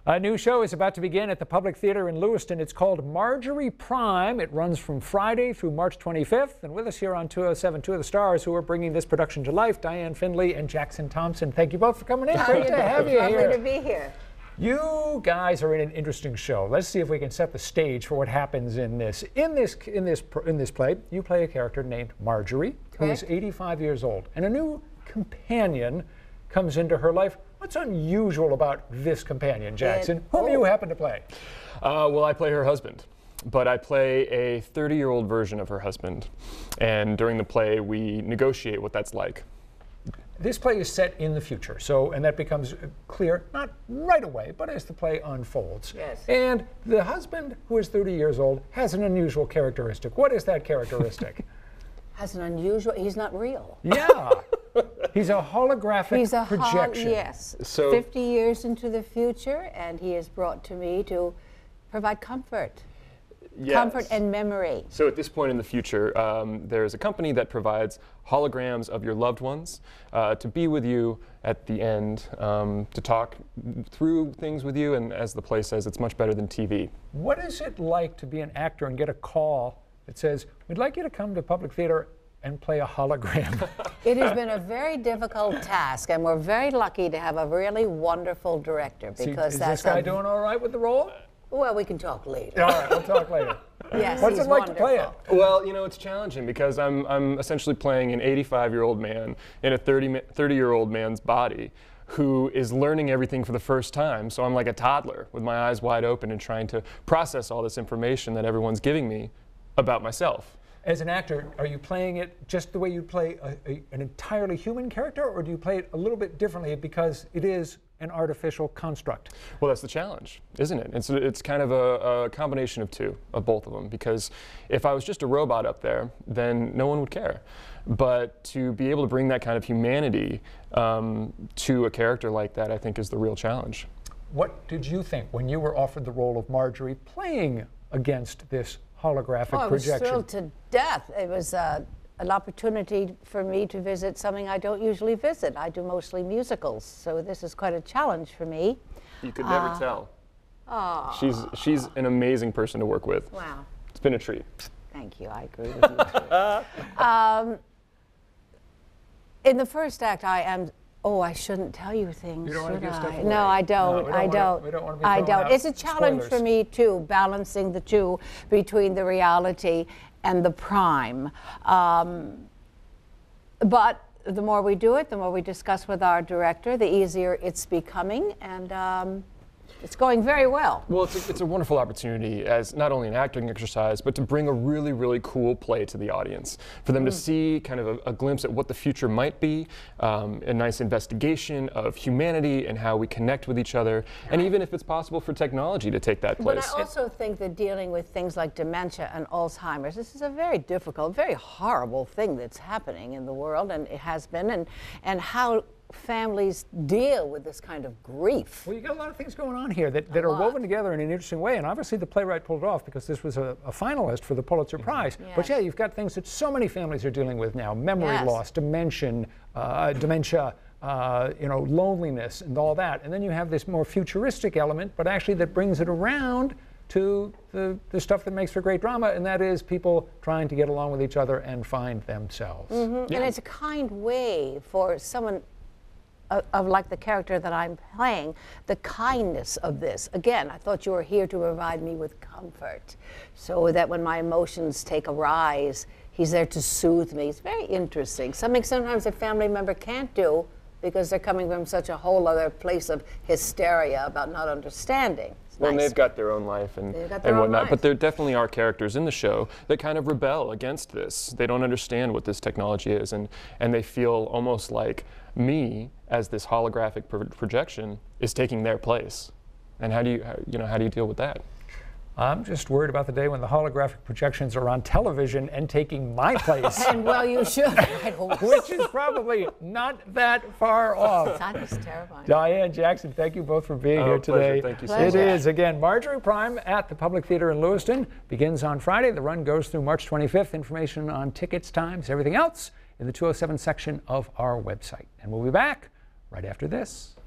A new show is about to begin at the Public Theater in Lewiston. It's called Marjorie Prime. It runs from Friday through March 25th. And with us here on 207, two of the stars who are bringing this production to life, Diane Findlay and Jackson Thompson. Thank you both for coming in. Great to have you here. Lovely to be here. You guys are in an interesting show. Let's see if we can set the stage for what happens in this. In this play, you play a character named Marjorie, who is 85 years old, and a new companion comes into her life. What's unusual about this companion, Jackson, whom you happen to play? Well, I play her husband, but I play a 30-year-old version of her husband. And during the play, we negotiate what that's like. This play is set in the future, and that becomes clear, not right away, but as the play unfolds. Yes. And the husband, who is 30 years old, has an unusual characteristic. What is that characteristic? Has an unusual, he's not real. Yeah. He's a holographic projection. Yes. So 50 years into the future, and he is brought to me to provide comfort. Yes. Comfort and memory. So at this point in the future, there's a company that provides holograms of your loved ones to be with you at the end, to talk through things with you, and as the play says, it's much better than TV. What is it like to be an actor and get a call that says, we'd like you to come to Public Theater and play a hologram? It has been a very difficult task, and we're very lucky to have a really wonderful director. Because is this guy doing all right with the role? Well, we can talk later. All right, we'll talk later. Yes, what's he's it like wonderful. to play it? Well, you know, it's challenging because I'm essentially playing an 85-year-old man in a 30-year-old man's body who is learning everything for the first time. So I'm like a toddler with my eyes wide open and trying to process all this information that everyone's giving me about myself. As an actor, are you playing it just the way you play an entirely human character, or do you play it a little bit differently because it is an artificial construct? Well, that's the challenge, isn't it? It's kind of a combination of both of them, because if I was just a robot up there, then no one would care. But to be able to bring that kind of humanity to a character like that, I think is the real challenge. What did you think when you were offered the role of Marjorie playing against this holographic projection? I was thrilled to death. It was an opportunity for me to visit something I don't usually visit. I do mostly musicals, so this is quite a challenge for me. You could never tell. Oh. She's an amazing person to work with. Wow. It's been a treat. Thank you. I agree with you too. In the first act, I am. Oh, I shouldn't tell you things, you don't want to give stuff away. No, I don't. No, we don't want to be throwing out It's a challenge spoilers for me too, balancing the two between the reality and the prime. But the more we do it, the more we discuss with our director, the easier it's becoming, and it's going very well. Well, it's a wonderful opportunity as not only an acting exercise, but to bring a really, really cool play to the audience. For them to see kind of a glimpse at what the future might be, a nice investigation of humanity and how we connect with each other, and even if it's possible for technology to take that place. But I also think that dealing with things like dementia and Alzheimer's, this is a very difficult, very horrible thing that's happening in the world, and it has been, and how families deal with this kind of grief. Well, you got a lot of things going on here that are woven together in an interesting way, and obviously the playwright pulled it off because this was a finalist for the Pulitzer Prize. Yes. But yeah, you've got things that so many families are dealing with now: memory loss, dementia, loneliness, and all that. And then you have this more futuristic element, but actually that brings it around to the stuff that makes for great drama, and that is people trying to get along with each other and find themselves. And it's a kind way for someone of like the character that I'm playing, the kindness of this. Again, I thought you were here to provide me with comfort, so that when my emotions take a rise, he's there to soothe me. It's very interesting. Something sometimes a family member can't do because they're coming from such a whole other place of hysteria about not understanding. Well, and they've got their own life and whatnot, but there definitely are characters in the show that kind of rebel against this. They don't understand what this technology is, and they feel almost like me, as this holographic projection, is taking their place. And how do you deal with that? I'm just worried about the day when the holographic projections are on television and taking my place. And well, you should. Which is probably not that far off. That is terrifying. Diane, Jackson, thank you both for being here today. Pleasure. Thank you so It much. is, again, Marjorie Prime at the Public Theater in Lewiston. Begins on Friday. The run goes through March 25th. Information on tickets, times, everything else in the 207 section of our website. And we'll be back right after this.